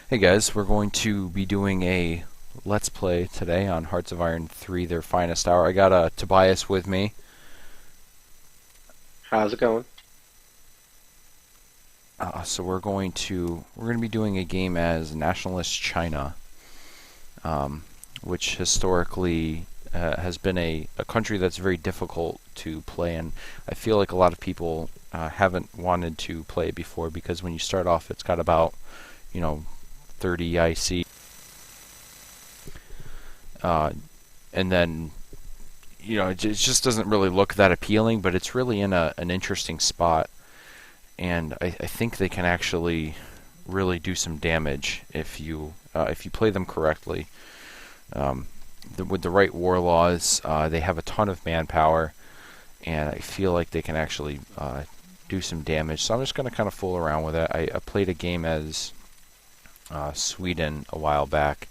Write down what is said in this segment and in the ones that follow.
Hey guys, we're going to be doing a Let's Play today on Hearts of Iron 3, Their Finest Hour. I got Tobias with me. How's it going? So we're going to be doing a game as Nationalist China, which historically has been a country that's very difficult to play, and I feel like a lot of people haven't wanted to play it before because when you start off, it's got about, you know, 30 IC, and then it just doesn't really look that appealing, but it's really in an interesting spot, and I think they can actually really do some damage if you play them correctly. With the right war laws, they have a ton of manpower, and I feel like they can actually do some damage. So I'm just going to kind of fool around with it. I played a game as Sweden a while back.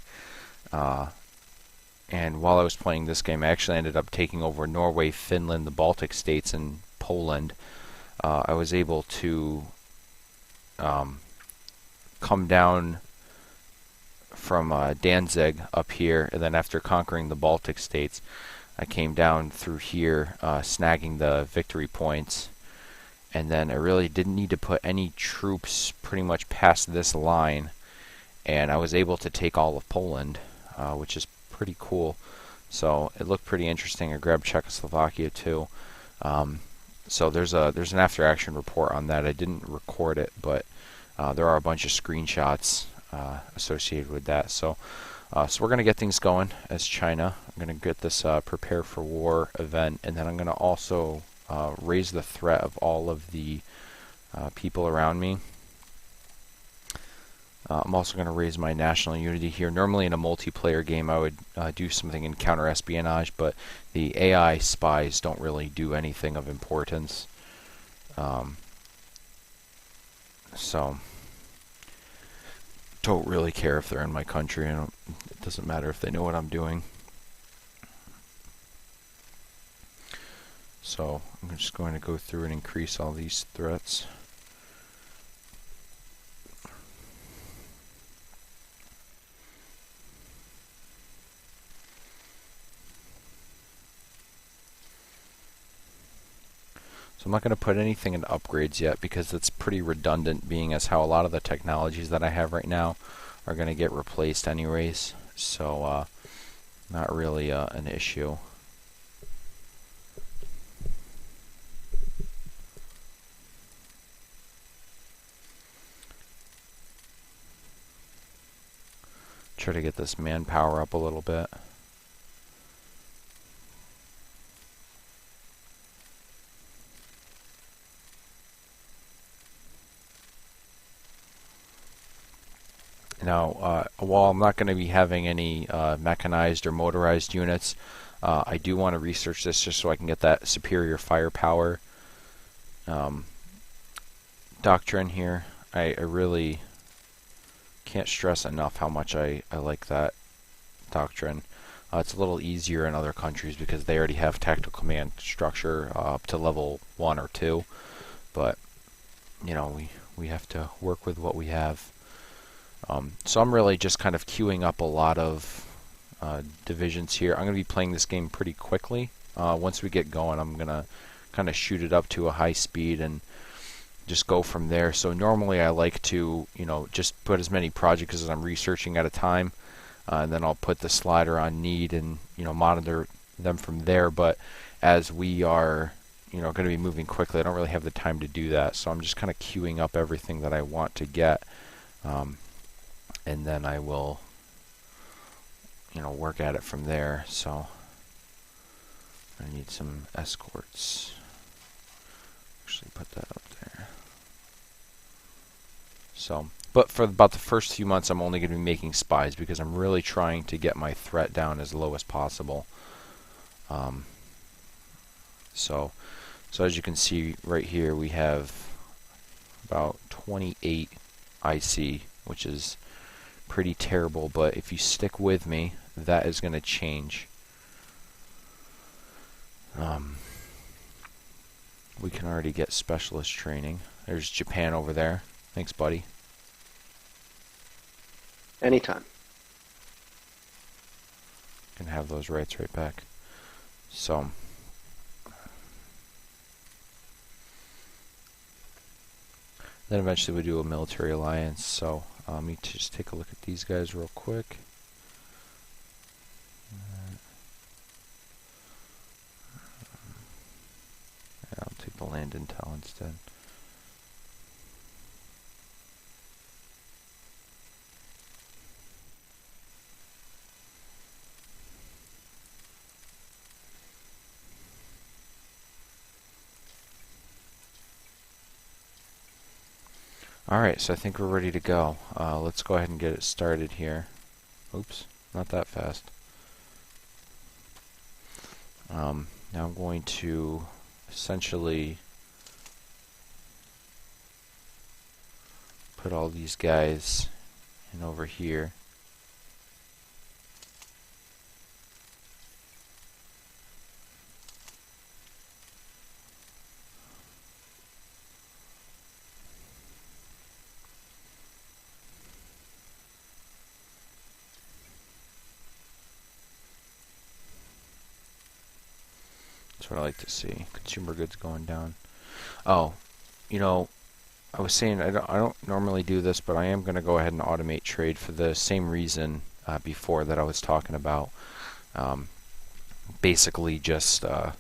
And while I was playing this game, I actually ended up taking over Norway, Finland, the Baltic states, and Poland. I was able to come down from Danzig up here, and then after conquering the Baltic states, I came down through here, snagging the victory points. And then I really didn't need to put any troops pretty much past this line, and I was able to take all of Poland, which is pretty cool. So it looked pretty interesting. I grabbed Czechoslovakia too. So there's an after action report on that. I didn't record it, but there are a bunch of screenshots associated with that. So we're gonna get things going as China. I'm gonna get this prepare for war event, and then I'm gonna also raise the threat of all of the people around me. I'm also going to raise my national unity here. Normally in a multiplayer game I would do something in counter-espionage, but the AI spies don't really do anything of importance. So don't really care if they're in my country. It doesn't matter if they know what I'm doing. So I'm just going to go through and increase all these threats. I'm not going to put anything in upgrades yet because it's pretty redundant, being as how a lot of the technologies that I have right now are going to get replaced anyways. So not really an issue. Try to get this manpower up a little bit. Now, while I'm not going to be having any mechanized or motorized units, I do want to research this just so I can get that superior firepower doctrine here. I really can't stress enough how much I like that doctrine. It's a little easier in other countries because they already have tactical command structure up to level 1 or 2, but we have to work with what we have. So I'm really just kind of queuing up a lot of divisions here. I'm going to be playing this game pretty quickly. Once we get going, I'm going to kind of shoot it up to a high speed and just go from there. So normally I like to, just put as many projects as I'm researching at a time, and then I'll put the slider on need and, monitor them from there. But as we are, going to be moving quickly, I don't really have the time to do that. So I'm just kind of queuing up everything that I want to get. And then I will, work at it from there. So I need some escorts. Actually put that up there. So, but for about the first few months, I'm only going to be making spies because I'm really trying to get my threat down as low as possible. So as you can see right here, we have about 28 IC, which is pretty terrible, but if you stick with me, that is going to change. We can already get specialist training. There's Japan over there. Thanks, buddy. Anytime. Can have those rights right back. So then eventually we do a military alliance. So let me just take a look at these guys real quick. I'll take the land intel instead. Alright, so I think we're ready to go. Let's go ahead and get it started here. Oops, not that fast. Now I'm going to essentially put all these guys in over here. That's what I like to see. Consumer goods going down. Oh, you know, I was saying I don't normally do this, but I am going to go ahead and automate trade for the same reason before that I was talking about. Basically, just I'm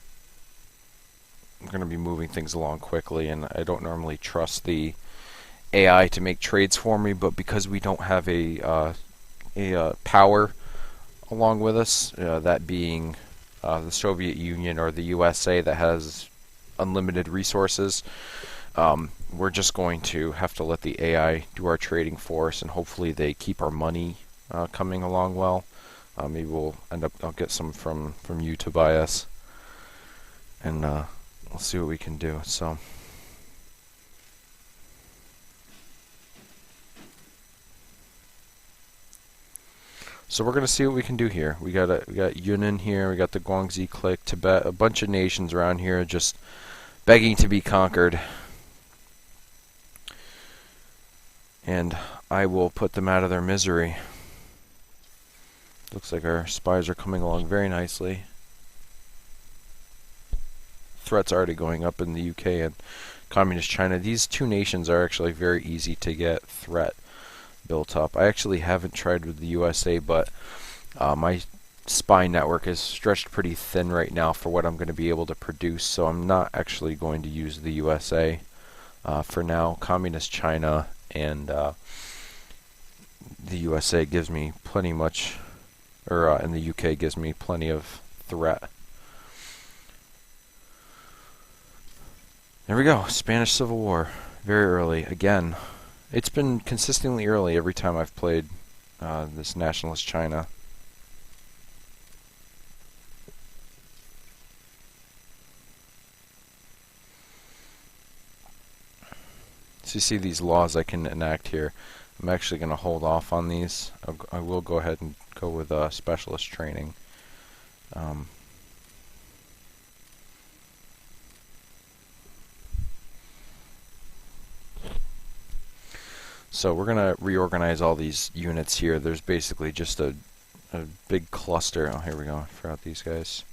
going to be moving things along quickly, and I don't normally trust the AI to make trades for me, but because we don't have a power along with us, that being the Soviet Union or the USA that has unlimited resources, we're just going to have to let the AI do our trading for us, and hopefully they keep our money coming along well. Maybe I'll get some from you, Tobias, and we'll see what we can do. So we're gonna see what we can do here. We got Yunnan here, we got the Guangxi clique, Tibet, a bunch of nations around here just begging to be conquered. And I will put them out of their misery. Looks like our spies are coming along very nicely. Threats already going up in the UK and Communist China. These two nations are actually very easy to get threat built up. I actually haven't tried with the USA, but my spy network is stretched pretty thin right now for what I'm going to be able to produce, so I'm not actually going to use the USA for now. Communist China and the USA gives me plenty much, or and the UK gives me plenty of threat. There we go, Spanish Civil War, very early again. It's been consistently early every time I've played this Nationalist China. So you see these laws I can enact here. I'm actually going to hold off on these. I will go ahead and go with specialist training. So we're going to reorganize all these units here. There's basically just a big cluster. Oh, here we go. I forgot these guys.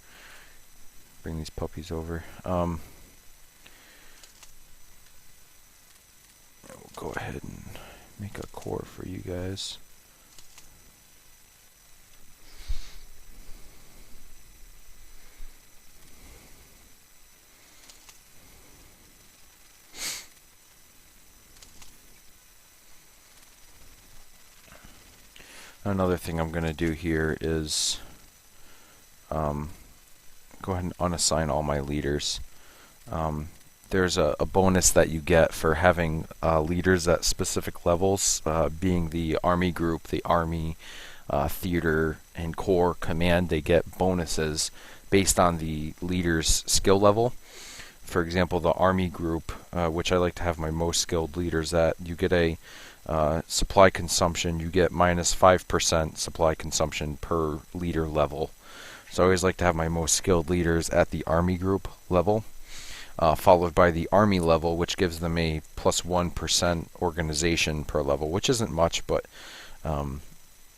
Bring these puppies over. We'll go ahead and make a core for you guys. Another thing I'm going to do here is go ahead and unassign all my leaders. There's a bonus that you get for having leaders at specific levels, being the Army group, the Army, Theater, and Corps Command. They get bonuses based on the leader's skill level. For example, the Army group, which I like to have my most skilled leaders at, you get a supply consumption, you get minus 5% supply consumption per leader level. So I always like to have my most skilled leaders at the Army group level, followed by the Army level, which gives them a plus 1% organization per level, which isn't much, but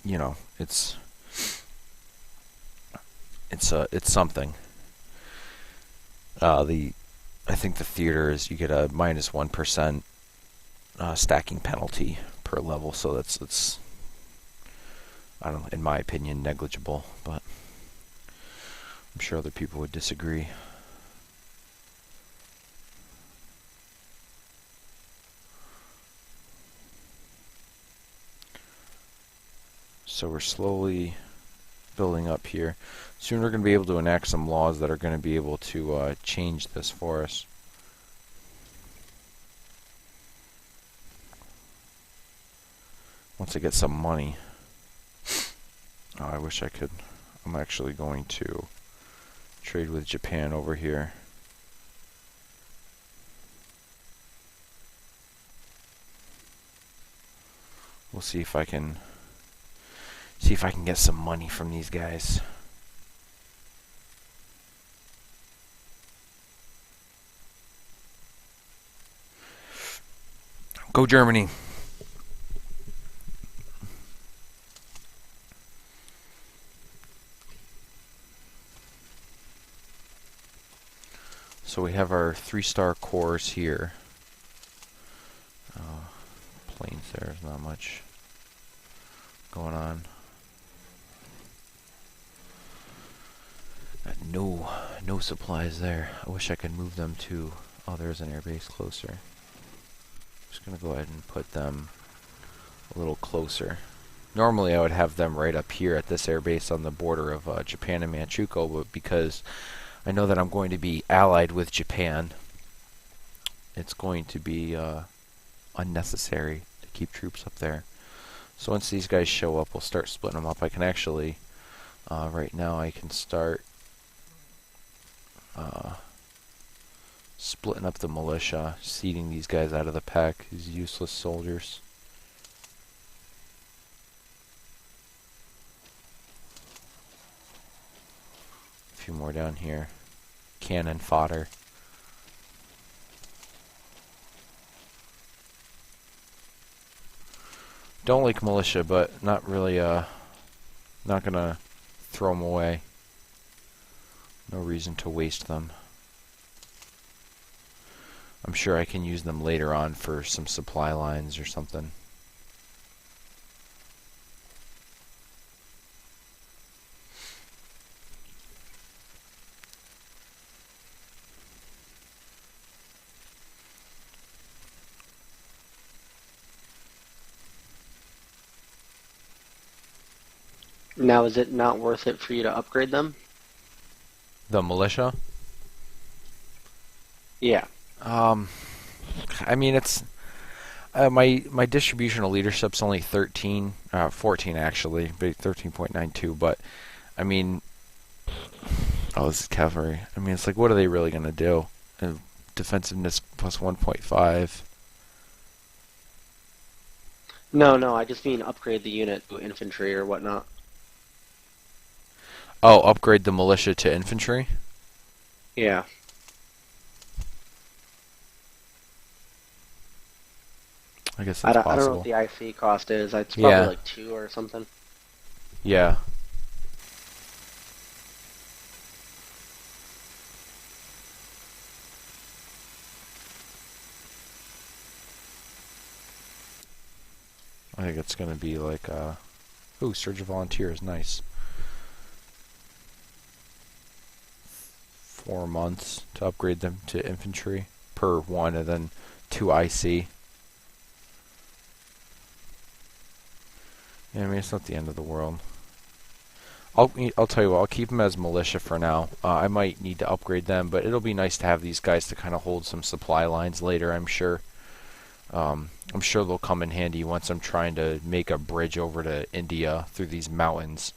you know, it's something. I think the theater is you get a -1% stacking penalty per level, so that's I don't know, in my opinion, negligible, but I'm sure other people would disagree. So we're slowly building up here. Soon we're going to be able to enact some laws that are going to be able to change this for us. Once I get some money. Oh, I wish I could. I'm actually going to trade with Japan over here. We'll see if I can get some money from these guys. Go Germany. So we have our 3-star cores here. Planes there's not much going on. Got no supplies there. I wish I could move them to... Oh, there's an airbase closer. I'm just going to go ahead and put them a little closer. Normally I would have them right up here at this airbase on the border of Japan and Manchukuo, but because I know that I'm going to be allied with Japan, it's going to be unnecessary to keep troops up there. So once these guys show up, we'll start splitting them up. I can actually, right now I can start splitting up the militia, seeding these guys out of the pack, these useless soldiers. A few more down here. Cannon fodder. Don't like militia, but not really, not gonna throw them away. No reason to waste them. I'm sure I can use them later on for some supply lines or something. Now, is it not worth it for you to upgrade them? The militia? Yeah. I mean, it's my distributional leadership's only 13, 14 actually, but 13.92. But I mean, oh, this is cavalry. I mean, it's like, what are they really gonna do? Defensiveness plus 1.5. No, I just mean upgrade the unit to infantry or whatnot. Oh, upgrade the militia to infantry? Yeah. I guess I that's don't know what possible. the IC cost is. It's probably Yeah, like 2 or something. yeah. I think it's gonna be like, ooh, Surge of Volunteers, nice. 4 months to upgrade them to infantry per one, and then 2 IC. Yeah, I mean, it's not the end of the world. I'll tell you what, I'll keep them as militia for now. I might need to upgrade them, but it'll be nice to have these guys to kind of hold some supply lines later, I'm sure. I'm sure they'll come in handy once I'm trying to make a bridge over to India through these mountains.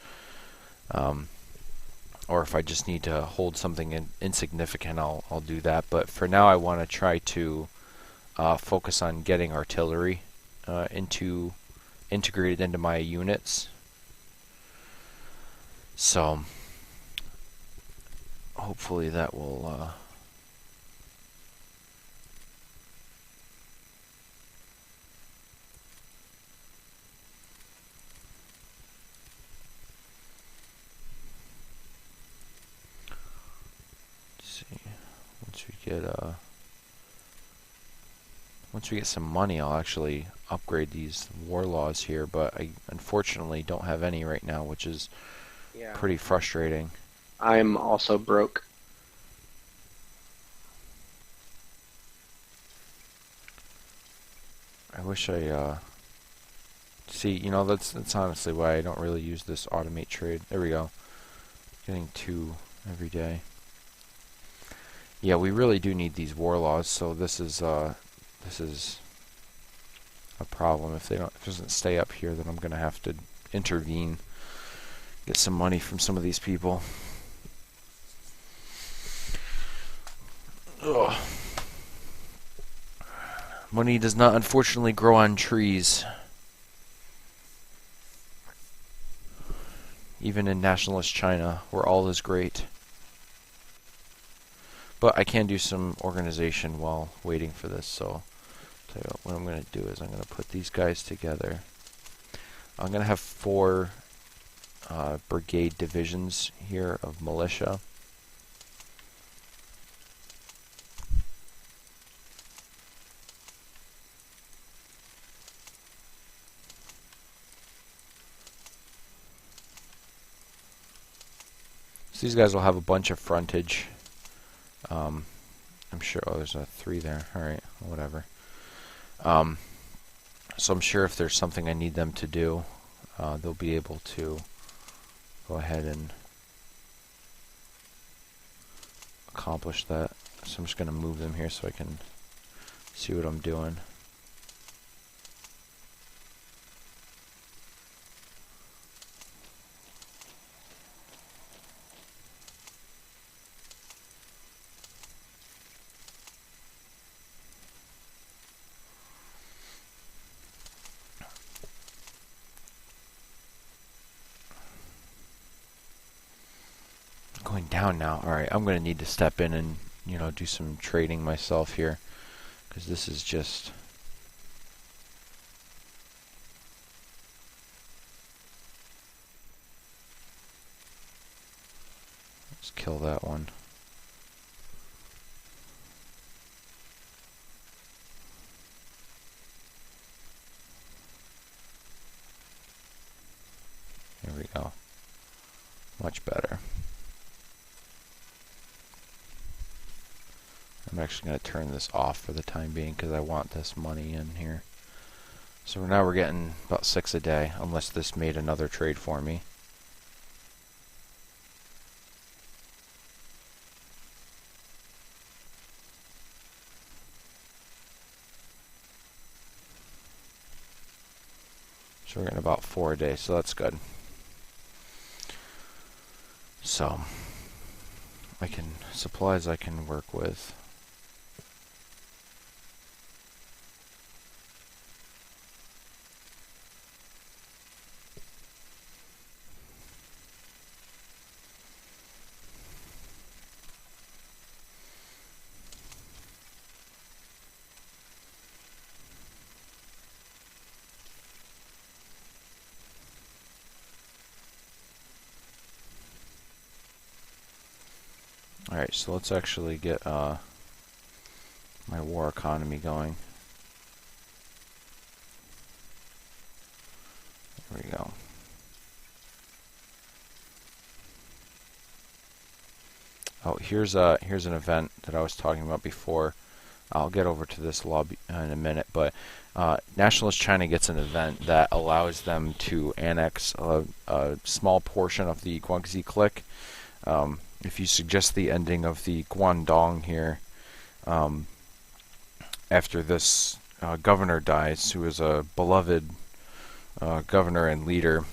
Or if I just need to hold something insignificant, I'll do that. But for now, I want to try to focus on getting artillery integrated into my units. So hopefully that will get once we get some money, I'll actually upgrade these war laws here, but I unfortunately don't have any right now, which is Yeah. pretty frustrating. I'm also broke. I wish I see, you know, that's honestly why I don't really use this automate trade. There we go. Getting 2 every day. Yeah, we really do need these war laws, so this is a problem. If it doesn't stay up here, then I'm gonna have to intervene, get some money from some of these people. Ugh. Money does not unfortunately grow on trees. Even in nationalist China, where all is great. But I can do some organization while waiting for this, so tell you what I'm going to do is I'm going to put these guys together. I'm going to have 4 brigade divisions here of militia. So these guys will have a bunch of frontage. I'm sure, oh, there's a 3 there. Alright, whatever. So I'm sure if there's something I need them to do, they'll be able to go ahead and accomplish that. So I'm just going to move them here so I can see what I'm doing. Going down now. Alright, I'm going to need to step in and, you know, do some trading myself here, because this is just... Let's kill that one. There we go. Much better. I'm actually going to turn this off for the time being because I want this money in here. So now we're getting about 6 a day, unless this made another trade for me. So we're getting about 4 a day, so that's good. So, supplies I can work with. Alright, so let's actually get my war economy going. There we go. Oh, here's an event that I was talking about before. I'll get over to this lobby in a minute, but Nationalist China gets an event that allows them to annex a small portion of the Guangxi clique. If you suggest the ending of the Guangdong here, after this governor dies, who is a beloved governor and leader,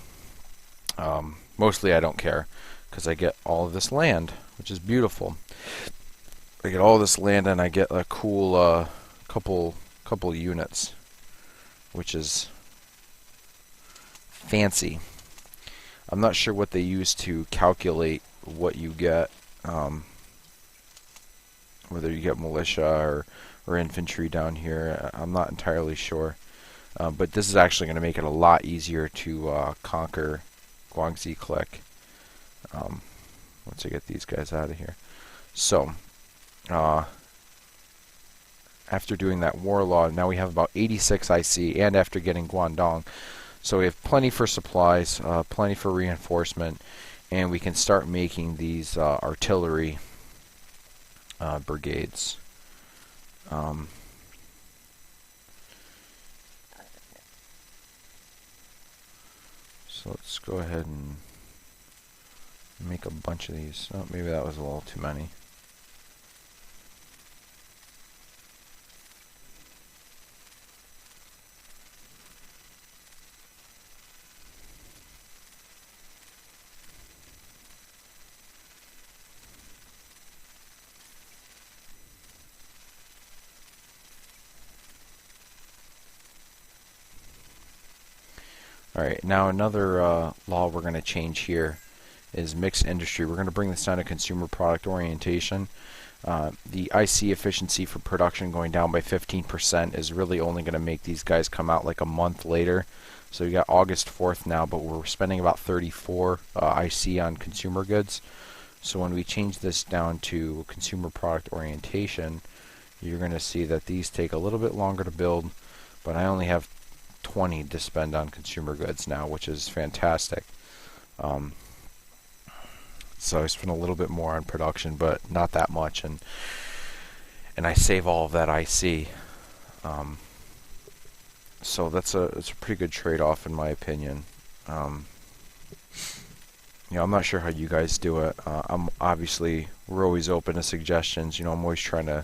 mostly I don't care, because I get all of this land, which is beautiful. I get all this land and I get a cool couple units, which is fancy. I'm not sure what they use to calculate what you get, whether you get militia or infantry down here. I'm not entirely sure. But this is actually going to make it a lot easier to conquer Guangxi clique once I get these guys out of here. So, after doing that war law, now we have about 86 IC, and after getting Guangdong. So we have plenty for supplies, plenty for reinforcement, and we can start making these artillery brigades. So let's go ahead and make a bunch of these. Oh, maybe that was a little too many. Alright, now another law we're going to change here is mixed industry. We're going to bring this down to consumer product orientation. The IC efficiency for production going down by 15% is really only going to make these guys come out like a month later. So we got August 4th now, but we're spending about 34 IC on consumer goods. So when we change this down to consumer product orientation, you're going to see that these take a little bit longer to build, but I only have 20 to spend on consumer goods now, which is fantastic. So I spend a little bit more on production, but not that much, and I save all of that IC. So it's a pretty good trade-off in my opinion. I'm not sure how you guys do it. We're always open to suggestions. I'm always trying to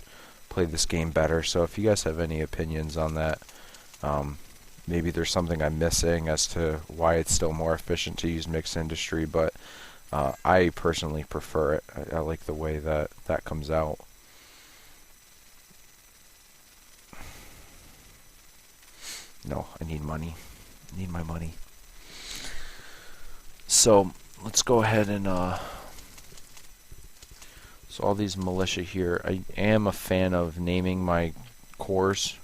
play this game better. So if you guys have any opinions on that, maybe there's something I'm missing as to why it's still more efficient to use mixed industry, but I personally prefer it. I like the way that comes out. No, I need money. I need my money. So let's go ahead and so all these militia here, I am a fan of naming my corps.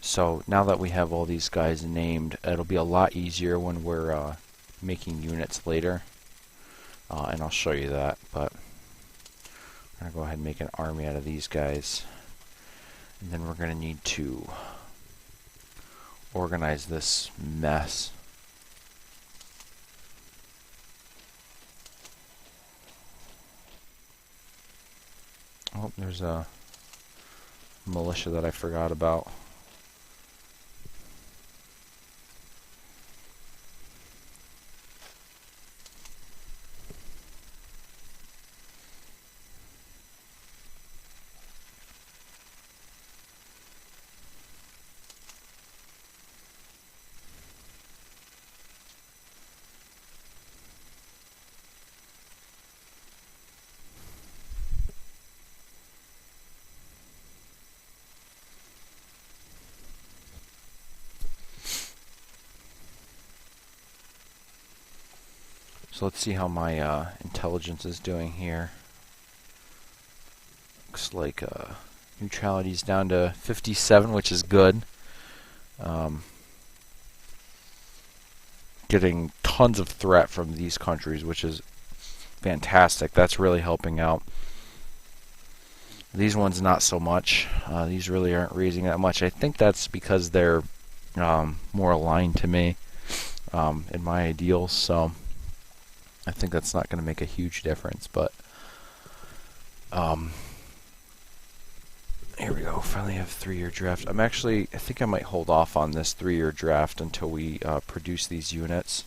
So now that we have all these guys named, it'll be a lot easier when we're making units later, and I'll show you that. But I'm going to go ahead and make an army out of these guys, and then we're going to need to organize this mess. Oh, there's a militia that I forgot about. So let's see how my intelligence is doing here. Looks like neutrality is down to 57, which is good. Getting tons of threat from these countries, which is fantastic. That's really helping out. These ones not so much. These really aren't raising that much. I think that's because they're more aligned to me in my ideals, so I think that's not going to make a huge difference. But here we go. Finally have 3-year draft. I think I might hold off on this 3-year draft until we produce these units,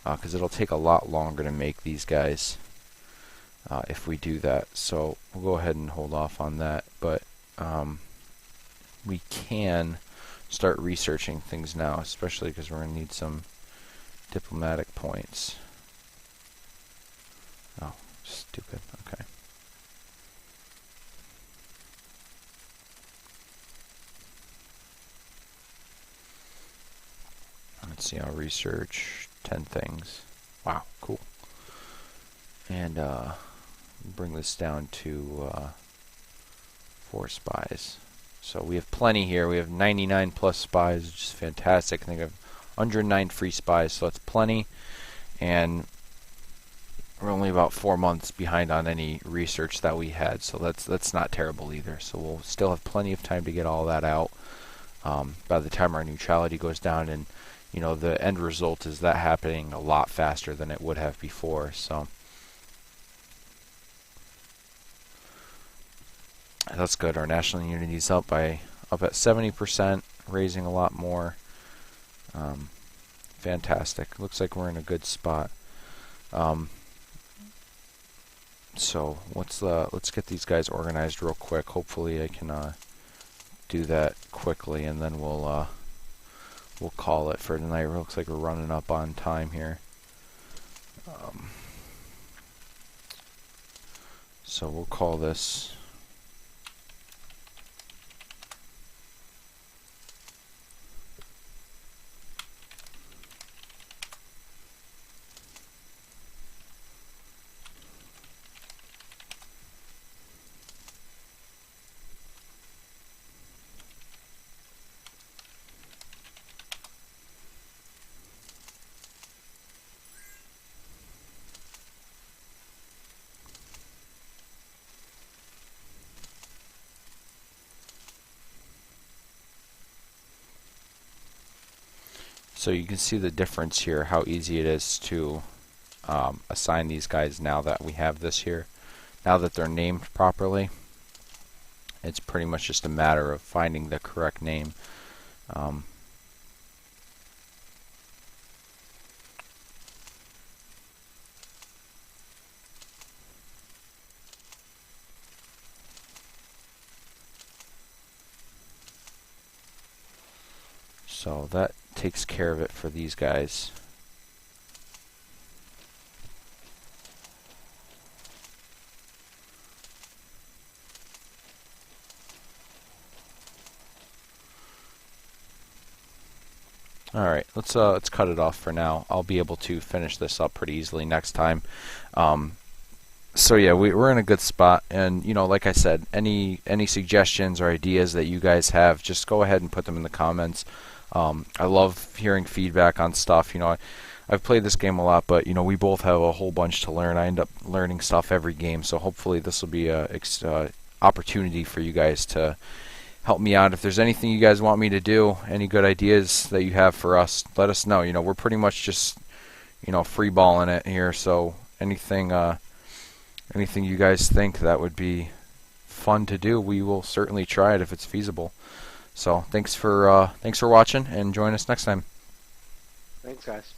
because it'll take a lot longer to make these guys if we do that. So we'll go ahead and hold off on that. But we can start researching things now, especially because we're going to need some diplomatic points. Oh, stupid. Okay. Let's see, I'll research 10 things. Wow, cool. And bring this down to 4 spies. So we have plenty here. We have 99 plus spies, which is fantastic. I think I have 109 free spies, so that's plenty. And we're only about 4 months behind on any research that we had, so that's not terrible either. So we'll still have plenty of time to get all that out by the time our neutrality goes down, and you know the end result is that happening a lot faster than it would have before. So that's good. Our national unity is up at 70%, raising a lot more. Fantastic. Looks like we're in a good spot. So let's get these guys organized real quick. Hopefully I can do that quickly, and then we'll call it for tonight. It looks like we're running up on time here. So we'll call this. So you can see the difference here, how easy it is to assign these guys now that we have this here. Now that they're named properly, it's pretty much just a matter of finding the correct name. So that takes care of it for these guys. Alright, let's cut it off for now. I'll be able to finish this up pretty easily next time. So yeah, we're in a good spot, and you know, like I said, any suggestions or ideas that you guys have, just go ahead and put them in the comments. I love hearing feedback on stuff. You know, I've played this game a lot, but you know, we both have a whole bunch to learn. I end up learning stuff every game, so hopefully this will be a opportunity for you guys to help me out. If there's anything you guys want me to do, any good ideas that you have for us, let us know. You know, we're pretty much just, you know, free balling it here, so anything you guys think that would be fun to do, we will certainly try it if it's feasible. So thanks for watching, and join us next time. Thanks, guys.